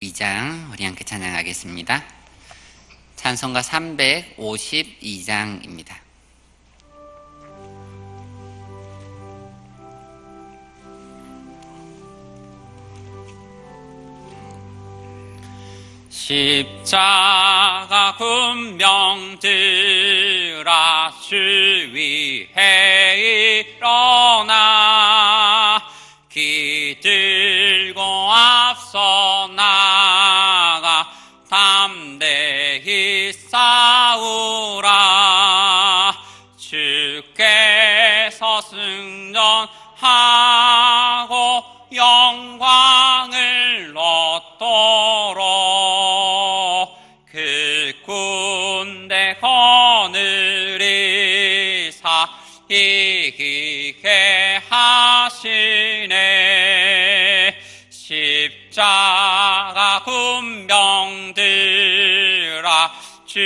2장 우리 함께 찬양하겠습니다. 찬송가 352장입니다. 십자가 군병들아 주 위에 일어나 기들고 앞서 나가 담대히 싸우라. 주께서 승전하고 영광을 얻도록 그 군대 거느리사 이기게 하시네. 십자가 군병들아 주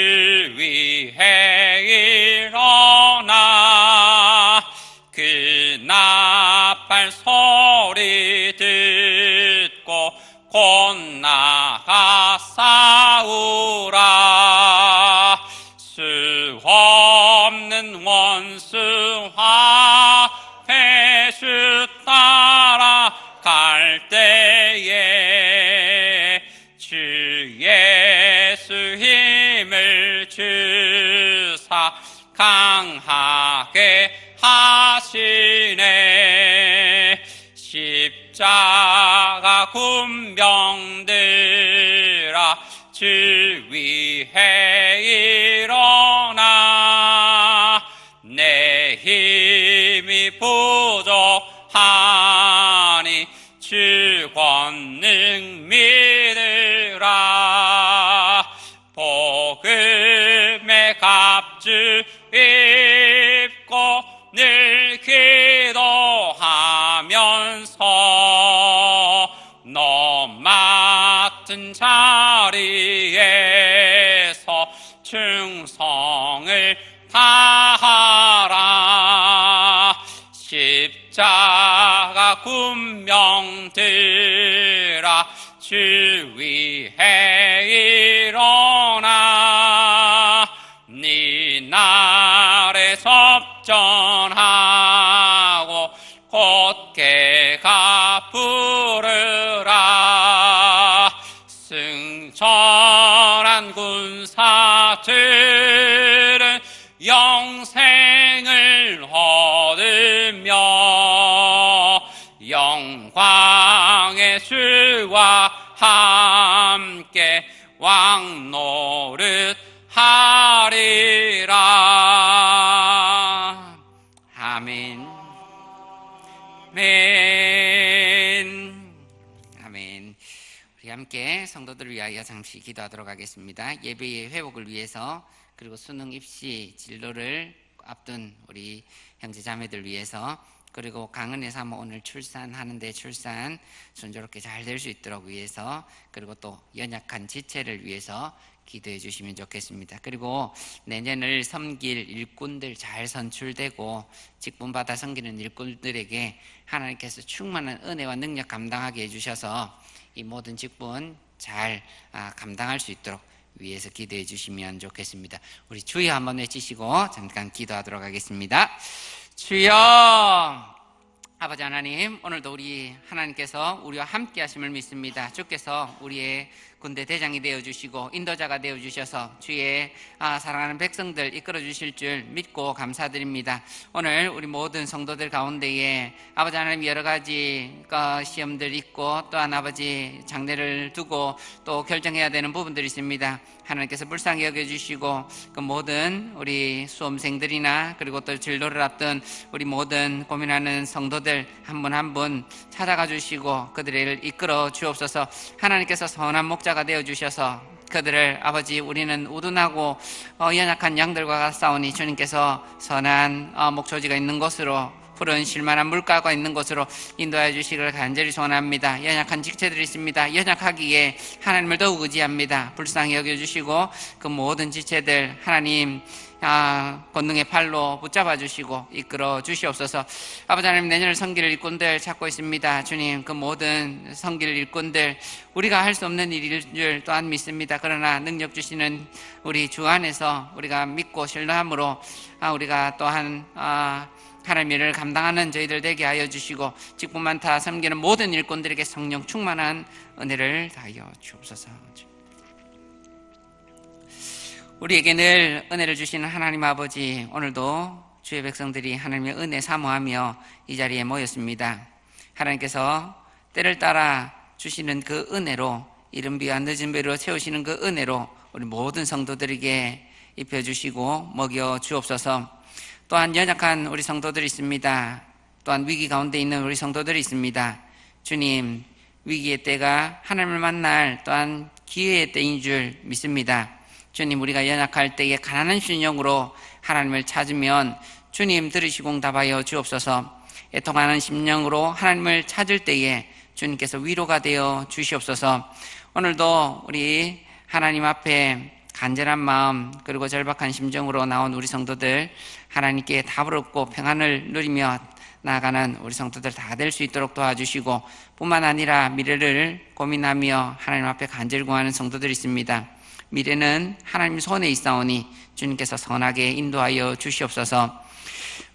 위에 일어나 그 나팔 소리 듣고 곧 나가 싸우라. 수 없는 원수와 배수 따라갈 때에 주 예수 힘을 주사 강하게 하시네. 십자가 군병들아 주 위에 일어나 내 힘이 부족하니 주 권능 믿으라. 복음의 갑주 입고 늘 기도하면서 너 맡은 자리에서 충성을 다하라. 십자가 군병들아 주 위에 일어나 네 날에 접전하고 곧게가 부르라. 승천한 군사들은 영생을 얻으며 영광의 주와 함께 왕 노릇하리라. 아멘. 아멘. 아멘. 우리 함께 성도들을 위하여 잠시 기도하도록 하겠습니다. 예배의 회복을 위해서, 그리고 수능 입시 진로를 앞둔 우리 형제 자매들 위해서, 그리고 강은혜 사모 오늘 출산하는데 출산 순조롭게 잘 될 수 있도록 위해서, 그리고 또 연약한 지체를 위해서 기도해 주시면 좋겠습니다. 그리고 내년을 섬길 일꾼들 잘 선출되고 직분받아 섬기는 일꾼들에게 하나님께서 충만한 은혜와 능력 감당하게 해주셔서 이 모든 직분 잘 감당할 수 있도록 위에서 기도해 주시면 좋겠습니다. 우리 주여 한번 외치시고 잠깐 기도하도록 하겠습니다. 주여, 아버지 하나님, 오늘도 우리 하나님께서 우리와 함께 하심을 믿습니다. 주께서 우리의 군대 대장이 되어주시고 인도자가 되어주셔서 주의 사랑하는 백성들 이끌어 주실 줄 믿고 감사드립니다. 오늘 우리 모든 성도들 가운데에 아버지 하나님 여러 가지 시험들 있고, 또한 아버지 장래를 두고 또 결정해야 되는 부분들이 있습니다. 하나님께서 불쌍히 여겨주시고 그 모든 우리 수험생들이나 그리고 또 진로를 앞둔 우리 모든 고민하는 성도들 한 분 한 분 찾아가 주시고 그들을 이끌어 주옵소서. 하나님께서 선한 목자가 되어주셔서 그들을 아버지 우리는 우둔하고 연약한 양들과 싸우니 주님께서 선한 목초지가 있는 곳으로, 푸른 쉴만한 물가가 있는 곳으로 인도하여 주시기를 간절히 소원합니다. 연약한 지체들이 있습니다. 연약하기에 하나님을 더욱 의지합니다. 불쌍히 여겨주시고 그 모든 지체들 하나님 권능의 팔로 붙잡아 주시고 이끌어 주시옵소서. 아버지 하나님, 내년을 섬길 일꾼들 찾고 있습니다. 주님, 그 모든 섬길 일꾼들 우리가 할 수 없는 일일 줄 또한 믿습니다. 그러나 능력 주시는 우리 주 안에서 우리가 믿고 신뢰함으로 우리가 또한 하나님의 일을 감당하는 저희들 되게 하여 주시고, 직분만 다 섬기는 모든 일꾼들에게 성령 충만한 은혜를 다하여 주옵소서. 우리에게 늘 은혜를 주시는 하나님 아버지, 오늘도 주의 백성들이 하나님의 은혜 사모하며 이 자리에 모였습니다. 하나님께서 때를 따라 주시는 그 은혜로, 이른 비와 늦은 비로 채우시는 그 은혜로 우리 모든 성도들에게 입혀주시고 먹여 주옵소서. 또한 연약한 우리 성도들이 있습니다. 또한 위기 가운데 있는 우리 성도들이 있습니다. 주님, 위기의 때가 하나님을 만날 또한 기회의 때인 줄 믿습니다. 주님, 우리가 연약할 때에 가난한 심령으로 하나님을 찾으면 주님 들으시고 응답하여 주옵소서. 애통하는 심령으로 하나님을 찾을 때에 주님께서 위로가 되어 주시옵소서. 오늘도 우리 하나님 앞에 간절한 마음 그리고 절박한 심정으로 나온 우리 성도들, 하나님께 답을 얻고 평안을 누리며 나아가는 우리 성도들 다 될 수 있도록 도와주시고, 뿐만 아니라 미래를 고민하며 하나님 앞에 간절히 구하는 성도들이 있습니다. 미래는 하나님 손에 있사오니 주님께서 선하게 인도하여 주시옵소서.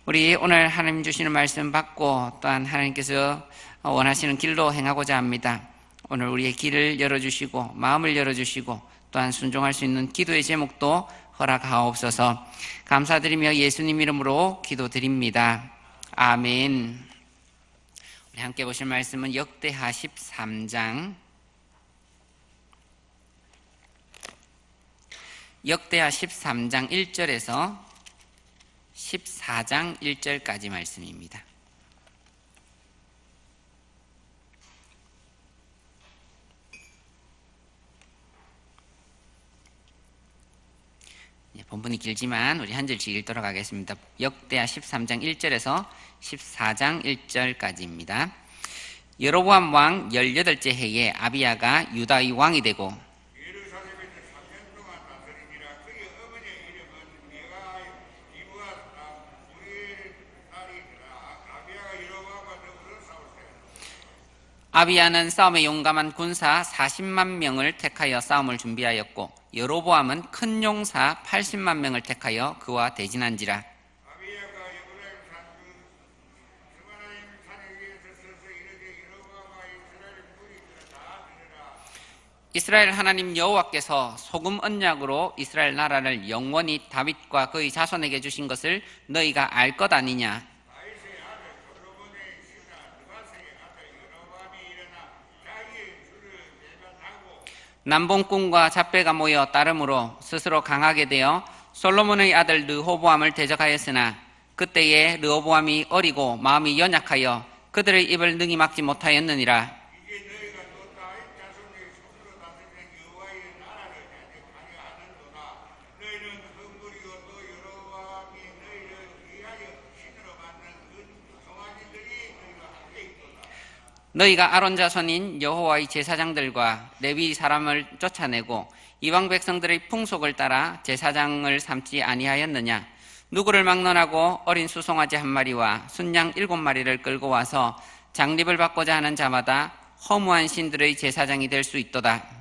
우리 오늘 하나님 주시는 말씀 받고 또한 하나님께서 원하시는 길로 행하고자 합니다. 오늘 우리의 길을 열어주시고 마음을 열어주시고 또한 순종할 수 있는 기도의 제목도 허락하옵소서. 감사드리며 예수님 이름으로 기도드립니다. 아멘. 우리 함께 보실 말씀은 역대하 13장, 역대하 13장 1절에서 14장 1절까지 말씀입니다. 본문이 길지만 우리 한 절씩 읽도록 하겠습니다. 역대하 13장 1절에서 14장 1절까지입니다. 여로보암 왕 18째 해에 아비야가 유다의 왕이 되고 아비야는 싸움에 용감한 군사 40만 명을 택하여 싸움을 준비하였고 여로보암은 큰 용사 80만 명을 택하여 그와 대진한지라. 이스라엘 하나님 여호와께서 소금 언약으로 이스라엘 나라를 영원히 다윗과 그의 자손에게 주신 것을 너희가 알 것 아니냐. 남봉꾼과 잡배가 모여 따름으로 스스로 강하게 되어 솔로몬의 아들 르호보암을 대적하였으나 그때에 르호보암이 어리고 마음이 연약하여 그들의 입을 능히 막지 못하였느니라. 너희가 아론 자손인 여호와의 제사장들과 레위 사람을 쫓아내고 이방 백성들의 풍속을 따라 제사장을 삼지 아니하였느냐. 누구를 막론하고 어린 수송아지 한 마리와 순양 7마리를 끌고 와서 장립을 받고자 하는 자마다 허무한 신들의 제사장이 될 수 있도다.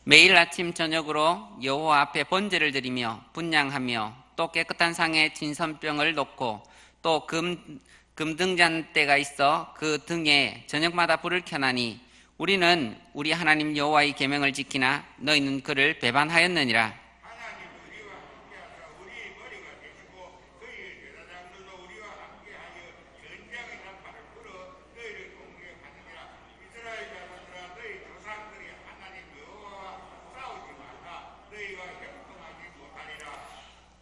매일 아침 저녁으로 여호와 앞에 번제를 드리며 분향하며 또 깨끗한 상에 진선병을 놓고 또 금등잔대가 있어 그 등에 저녁마다 불을 켜나니 우리는 우리 하나님 여호와의 계명을 지키나 너희는 그를 배반하였느니라.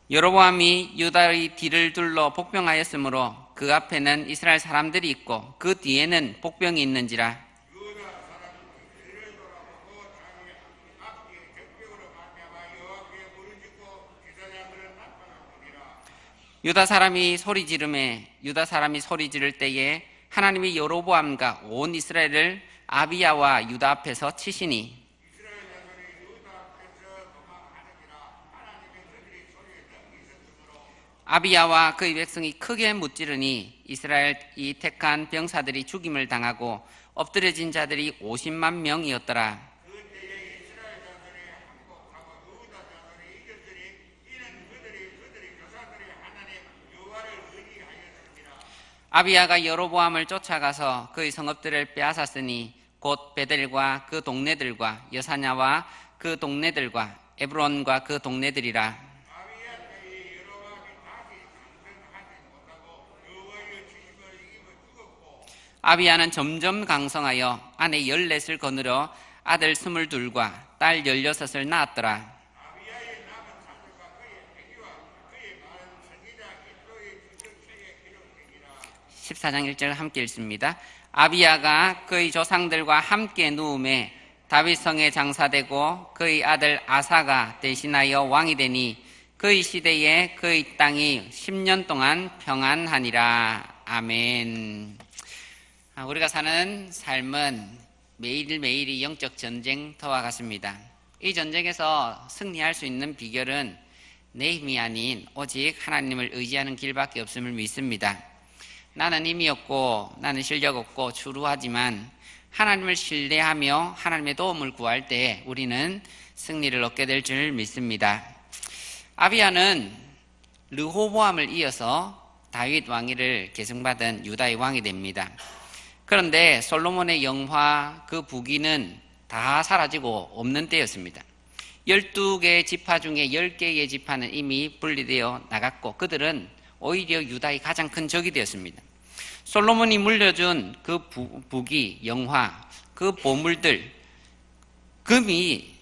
여로보암이 유다의 뒤를 둘러 복병하였으므로 그 앞에는 이스라엘 사람들이 있고 그 뒤에는 복병이 있는지라. 유다 사람이 소리 지를 때에 하나님이 여로보암과 온 이스라엘을 아비야와 유다 앞에서 치시니 아비야와 그의 백성이 크게 무찌르니 이스라엘이 택한 병사들이 죽임을 당하고 엎드려진 자들이 50만 명이었더라. 아비야가 여로보암을 쫓아가서 그의 성읍들을 빼앗았으니 곧 베델과 그 동네들과 여사냐와 그 동네들과 에브론과 그 동네들이라. 아비야는 점점 강성하여 아내 14을 거느려 아들 22과 딸 16을 낳았더라. 14장 1절 함께 읽습니다. 아비야가 그의 조상들과 함께 누움에 다윗성에 장사되고 그의 아들 아사가 대신하여 왕이 되니 그의 시대에 그의 땅이 10년 동안 평안하니라. 아멘. 우리가 사는 삶은 매일매일이 영적 전쟁터와 같습니다. 이 전쟁에서 승리할 수 있는 비결은 내 힘이 아닌 오직 하나님을 의지하는 길밖에 없음을 믿습니다. 나는 힘이 없고 나는 실력 없고 추루하지만 하나님을 신뢰하며 하나님의 도움을 구할 때 우리는 승리를 얻게 될 줄 믿습니다. 아비야는 르호보암을 이어서 다윗 왕위를 계승받은 유다의 왕이 됩니다. 그런데 솔로몬의 영화 그 부귀는 다 사라지고 없는 때였습니다. 12개의 지파 중에 10개의 지파는 이미 분리되어 나갔고 그들은 오히려 유다의 가장 큰 적이 되었습니다. 솔로몬이 물려준 그 부귀, 영화, 그 보물들, 금이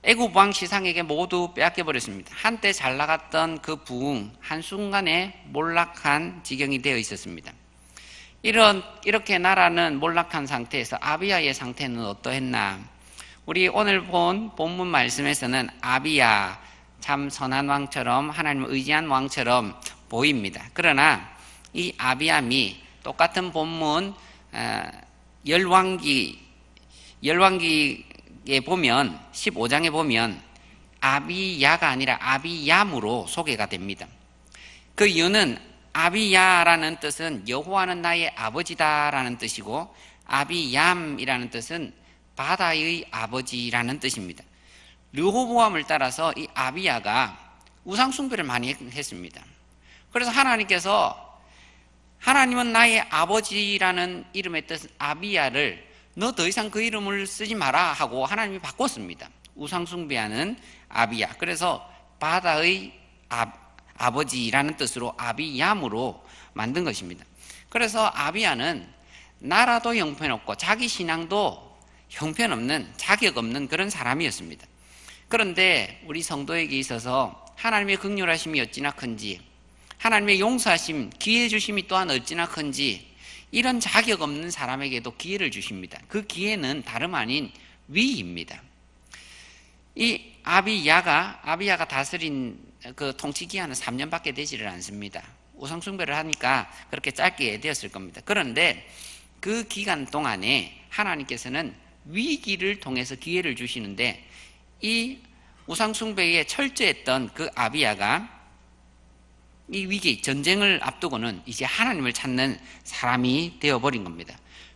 애굽 왕 시상에게 모두 빼앗겨버렸습니다. 한때 잘 나갔던 그 부흥 한순간에 몰락한 지경이 되어 있었습니다. 이렇게 나라는 몰락한 상태에서 아비야의 상태는 어떠했나? 우리 오늘 본 본문 말씀에서는 아비야 참 선한 왕처럼 하나님을 의지한 왕처럼 보입니다. 그러나 이 아비암이 똑같은 본문 열왕기에 보면 15장에 보면 아비야가 아니라 아비얌으로 소개가 됩니다. 그 이유는 아비야라는 뜻은 여호와는 나의 아버지다라는 뜻이고 아비얌이라는 뜻은 바다의 아버지라는 뜻입니다. 르호보암을 따라서 이 아비야가 우상 숭배를 많이 했습니다. 그래서 하나님께서 하나님은 나의 아버지라는 이름의 뜻 아비야를 너 더 이상 그 이름을 쓰지 마라 하고 하나님이 바꿨습니다. 우상 숭배하는 아비야. 그래서 바다의 아버지라는 뜻으로 아비얌으로 만든 것입니다. 그래서 아비야는 나라도 형편없고 자기 신앙도 형편없는 자격 없는 그런 사람이었습니다. 그런데 우리 성도에게 있어서 하나님의 긍휼하심이 어찌나 큰지 하나님의 용서하심, 기회 주심이 또한 어찌나 큰지 이런 자격 없는 사람에게도 기회를 주십니다. 그 기회는 다름 아닌 위입니다. 이 아비야가 다스린 그 통치 기한은 3년밖에 되지를 않습니다. 우상 숭배를 하니까 그렇게 짧게 되었을 겁니다. 그런데 그 기간 동안에 하나님께서는 위기를 통해서 기회를 주시는데 이 우상 숭배에 철저했던 그 아비야가 이 위기, 전쟁을 앞두고는 이제 하나님을 찾는 사람이 되어버린 겁니다.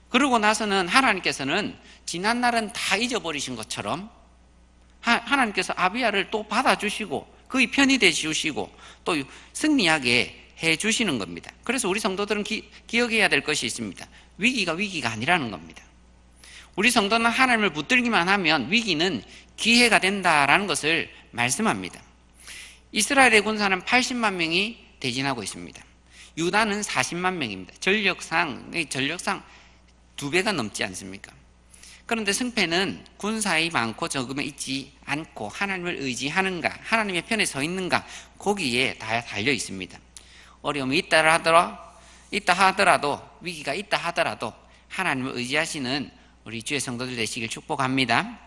그러고 나서는 하나님께서는 지난 날은 다 잊어버리신 것처럼 하나님께서 아비야를 또 받아주시고 그의 편이 되주시고 또 승리하게 해주시는 겁니다. 그래서 우리 성도들은 기억해야 될 것이 있습니다. 위기가 아니라는 겁니다. 우리 성도는 하나님을 붙들기만 하면 위기는 기회가 된다라는 것을 말씀합니다. 이스라엘의 군사는 80만 명이 대진하고 있습니다. 유다는 40만 명입니다. 전력상 2배가 넘지 않습니까? 그런데 승패는 군사의 많고 적음에 있지 않고 하나님을 의지하는가, 하나님의 편에 서 있는가, 거기에 다 달려 있습니다. 어려움이 있다 하더라도, 위기가 있다 하더라도 하나님을 의지하시는 우리 주의 성도들 되시길 축복합니다.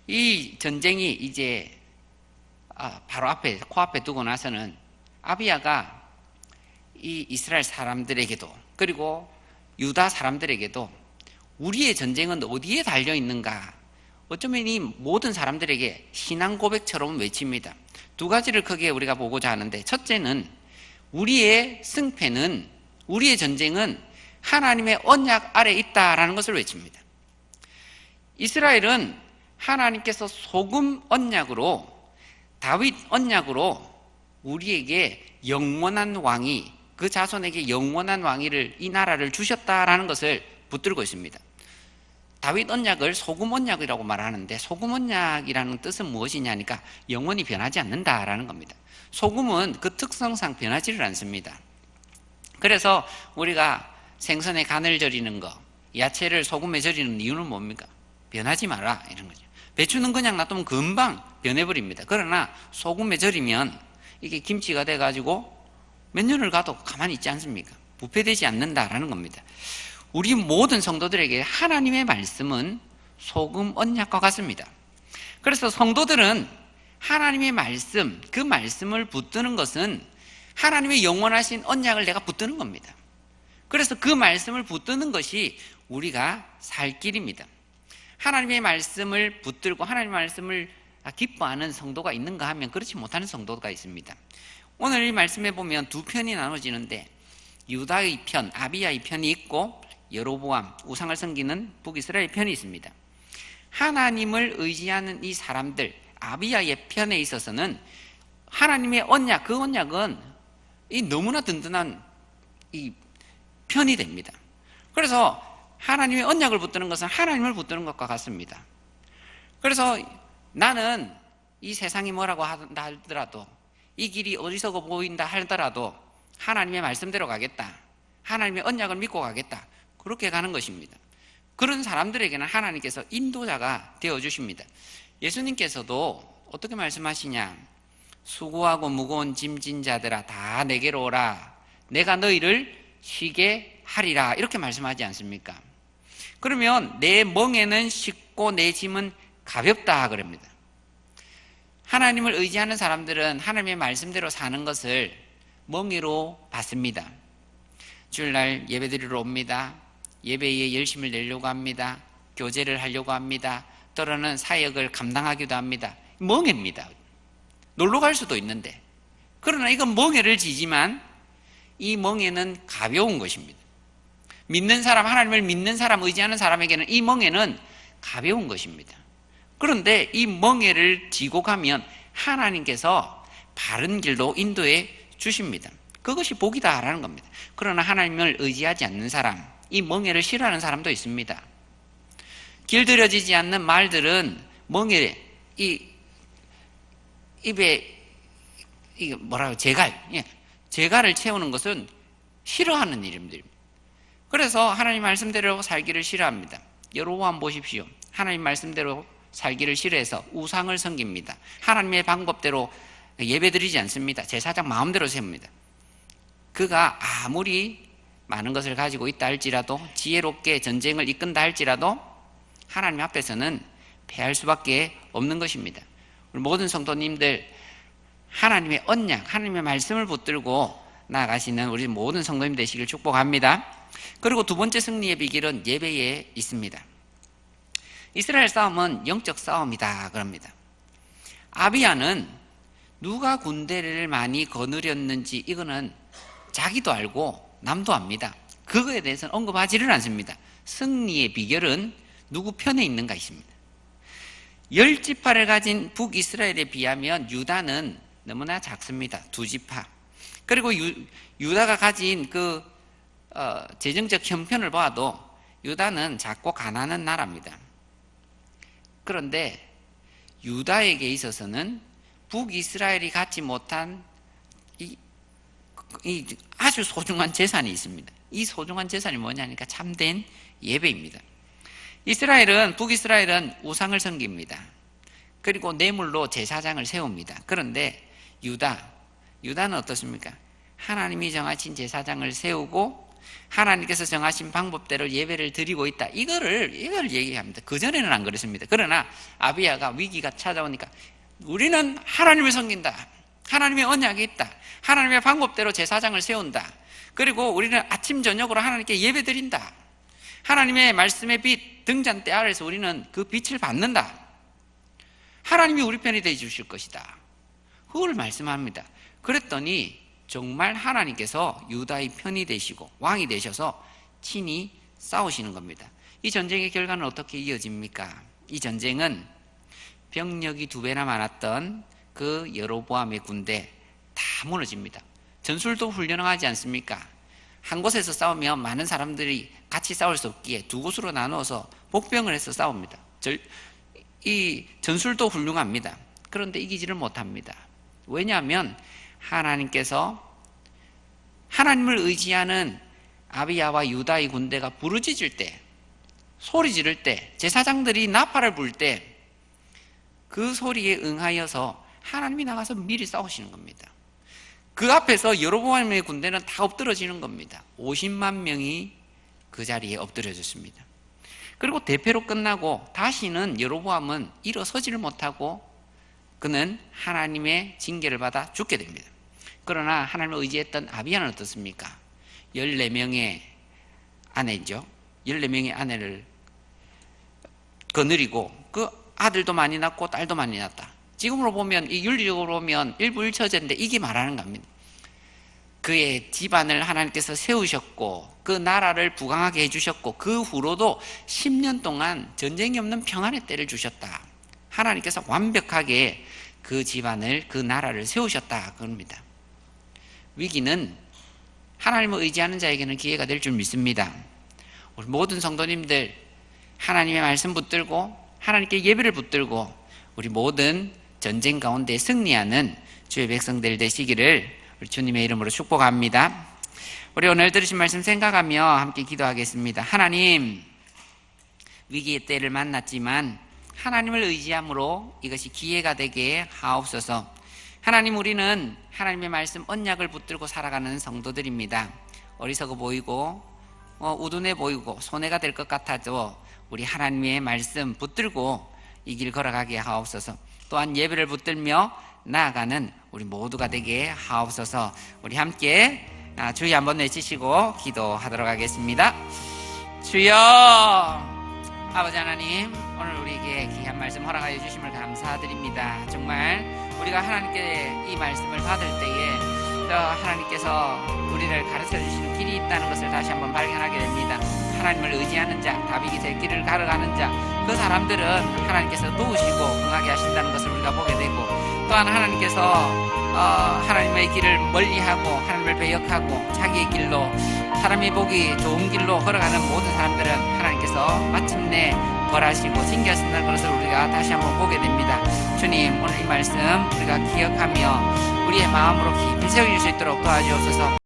이 전쟁이 이제 바로 코앞에 두고 나서는 아비야가 이 이스라엘 사람들에게도 그리고 유다 사람들에게도 우리의 전쟁은 어디에 달려 있는가? 어쩌면 이 모든 사람들에게 신앙 고백처럼 외칩니다. 두 가지를 크게 우리가 보고자 하는데, 첫째는 우리의 승패는, 우리의 전쟁은 하나님의 언약 아래 있다라는 것을 외칩니다. 이스라엘은 하나님께서 소금 언약으로, 다윗 언약으로 우리에게 영원한 왕위, 그 자손에게 영원한 왕위를, 이 나라를 주셨다라는 것을 붙들고 있습니다. 다윗 언약을 소금 언약이라고 말하는데, 소금 언약이라는 뜻은 무엇이냐니까 영원히 변하지 않는다라는 겁니다. 소금은 그 특성상 변하지를 않습니다. 그래서 우리가 생선에 간을 절이는 거, 야채를 소금에 절이는 이유는 뭡니까? 변하지 마라, 이런 거죠. 배추는 그냥 놔두면 금방 변해버립니다. 그러나 소금에 절이면 이게 김치가 돼가지고 몇 년을 가도 가만히 있지 않습니까? 부패되지 않는다라는 겁니다. 우리 모든 성도들에게 하나님의 말씀은 소금 언약과 같습니다. 그래서 성도들은 하나님의 말씀, 그 말씀을 붙드는 것은 하나님의 영원하신 언약을 내가 붙드는 겁니다. 그래서 그 말씀을 붙드는 것이 우리가 살 길입니다. 하나님의 말씀을 붙들고 하나님의 말씀을 기뻐하는 성도가 있는가 하면 그렇지 못하는 성도가 있습니다. 오늘 이 말씀에 보면 두 편이 나눠지는데, 유다의 편, 아비야의 편이 있고 여로보암, 우상을 섬기는 북이스라엘 편이 있습니다. 하나님을 의지하는 이 사람들, 아비야의 편에 있어서는 하나님의 언약, 그 언약은 이 너무나 든든한 이 편이 됩니다. 그래서 하나님의 언약을 붙드는 것은 하나님을 붙드는 것과 같습니다. 그래서 나는 이 세상이 뭐라고 하더라도, 이 길이 어리석어 보인다 하더라도 하나님의 말씀대로 가겠다, 하나님의 언약을 믿고 가겠다, 그렇게 가는 것입니다. 그런 사람들에게는 하나님께서 인도자가 되어주십니다. 예수님께서도 어떻게 말씀하시냐? 수고하고 무거운 짐진 자들아 다 내게로 오라, 내가 너희를 쉬게 하리라, 이렇게 말씀하지 않습니까? 그러면 내 멍에는 쉽고 내 짐은 가볍다 그럽니다. 하나님을 의지하는 사람들은 하나님의 말씀대로 사는 것을 멍에로 받습니다. 주일날 예배드리러 옵니다. 예배에 열심을 내려고 합니다. 교제를 하려고 합니다. 때로는 사역을 감당하기도 합니다. 멍에입니다. 놀러 갈 수도 있는데, 그러나 이건 멍에를 지지만 이 멍에는 가벼운 것입니다. 믿는 사람, 하나님을 믿는 사람, 의지하는 사람에게는 이 멍에는 가벼운 것입니다. 그런데 이 멍에를 지고 가면 하나님께서 바른 길로 인도해 주십니다. 그것이 복이다라는 겁니다. 그러나 하나님을 의지하지 않는 사람, 이 멍에를 싫어하는 사람도 있습니다. 길들여지지 않는 말들은 멍에, 이 입에 이게 뭐라고, 재갈을 채우는 것은 싫어하는 일입니다. 그래서 하나님 말씀대로 살기를 싫어합니다. 여로보암 보십시오. 하나님 말씀대로 살기를 싫어해서 우상을 섬깁니다. 하나님의 방법대로 예배드리지 않습니다. 제사장 마음대로 세웁니다. 그가 아무리 많은 것을 가지고 있다 할지라도, 지혜롭게 전쟁을 이끈다 할지라도 하나님 앞에서는 패할 수밖에 없는 것입니다. 우리 모든 성도님들, 하나님의 언약, 하나님의 말씀을 붙들고 나아가시는 우리 모든 성도님 되시길 축복합니다. 그리고 두 번째 승리의 비결은 예배에 있습니다. 이스라엘 싸움은 영적 싸움이다 그럽니다. 아비야는 누가 군대를 많이 거느렸는지 이거는 자기도 알고 남도 압니다. 그거에 대해서는 언급하지를 않습니다. 승리의 비결은 누구 편에 있는가 있습니다. 10지파를 가진 북이스라엘에 비하면 유다는 너무나 작습니다. 2지파. 그리고 유다가 가진 그 재정적 형편을 봐도 유다는 작고 가난한 나라입니다. 그런데 유다에게 있어서는 북이스라엘이 갖지 못한 이 아주 소중한 재산이 있습니다. 이 소중한 재산이 뭐냐니까 참된 예배입니다. 북이스라엘은 우상을 섬깁니다. 그리고 뇌물로 제사장을 세웁니다. 그런데 유다는 어떻습니까? 하나님이 정하신 제사장을 세우고 하나님께서 정하신 방법대로 예배를 드리고 있다. 이걸 얘기합니다. 그전에는 안 그랬습니다. 그러나 아비야가 위기가 찾아오니까 우리는 하나님을 섬긴다. 하나님의 언약이 있다. 하나님의 방법대로 제사장을 세운다. 그리고 우리는 아침 저녁으로 하나님께 예배드린다. 하나님의 말씀의 빛 등잔대 아래서 우리는 그 빛을 받는다. 하나님이 우리 편이 되어 주실 것이다. 그걸 말씀합니다. 그랬더니 정말 하나님께서 유다의 편이 되시고 왕이 되셔서 친히 싸우시는 겁니다. 이 전쟁의 결과는 어떻게 이어집니까? 이 전쟁은 병력이 2배나 많았던 그 여로보암의 군대 다 무너집니다. 전술도 훌륭하지 않습니까? 한 곳에서 싸우면 많은 사람들이 같이 싸울 수 없기에 2곳으로 나누어서 복병을 해서 싸웁니다. 이 전술도 훌륭합니다. 그런데 이기지를 못합니다. 왜냐하면 하나님께서 하나님을 의지하는 아비야와 유다의 군대가 부르짖을 때, 소리 지를 때, 제사장들이 나팔을 불 때 그 소리에 응하여서 하나님이 나가서 미리 싸우시는 겁니다. 그 앞에서 여로보암의 군대는 다 엎드러지는 겁니다. 50만 명이 그 자리에 엎드려졌습니다. 그리고 대패로 끝나고 다시는 여로보암은 일어서지를 못하고 그는 하나님의 징계를 받아 죽게 됩니다. 그러나 하나님을 의지했던 아비야는 어떻습니까? 14명의 아내죠. 14명의 아내를 거느리고 그 아들도 많이 낳고 딸도 많이 낳았다. 지금으로 보면, 이 윤리적으로 보면 일부일처제인데 이게 말하는 겁니다. 그의 집안을 하나님께서 세우셨고 그 나라를 부강하게 해주셨고 그 후로도 10년 동안 전쟁이 없는 평안의 때를 주셨다. 하나님께서 완벽하게 그 집안을, 그 나라를 세우셨다 그럽니다. 위기는 하나님을 의지하는 자에게는 기회가 될 줄 믿습니다. 우리 모든 성도님들 하나님의 말씀 붙들고 하나님께 예배를 붙들고 우리 모든 전쟁 가운데 승리하는 주의 백성들 되시기를 우리 주님의 이름으로 축복합니다. 우리 오늘 들으신 말씀 생각하며 함께 기도하겠습니다. 하나님, 위기의 때를 만났지만 하나님을 의지함으로 이것이 기회가 되게 하옵소서. 하나님, 우리는 하나님의 말씀 언약을 붙들고 살아가는 성도들입니다. 어리석어 보이고 우둔해 보이고 손해가 될 것 같아도 우리 하나님의 말씀 붙들고 이 길 걸어가게 하옵소서. 또한 예배를 붙들며 나아가는 우리 모두가 되게 하옵소서. 우리 함께 주여 한번 외치시고 기도하도록 하겠습니다. 주여, 아버지 하나님, 오늘 우리에게 귀한 말씀 허락하여 주심을 감사드립니다. 정말 우리가 하나님께 이 말씀을 받을 때에 하나님께서 우리를 가르쳐 주시는 길이 있다는 것을 다시 한번 발견하게 됩니다. 하나님을 의지하는 자, 다윗이 될 길을 걸어가는 자, 그 사람들은 하나님께서 도우시고 응하게 하신다는 것을 우리가 보게 되고, 또한 하나님께서 하나님의 길을 멀리하고 하나님을 배역하고 자기의 길로, 사람이 보기 좋은 길로 걸어가는 모든 사람들은 하나님께서 마침내 벌하시고 징계하신다는 것을 우리가 다시 한번 보게 됩니다. 주님, 오늘 이 말씀 우리가 기억하며 우리의 마음으로 깊이 새길 수 있도록 도와주옵소서.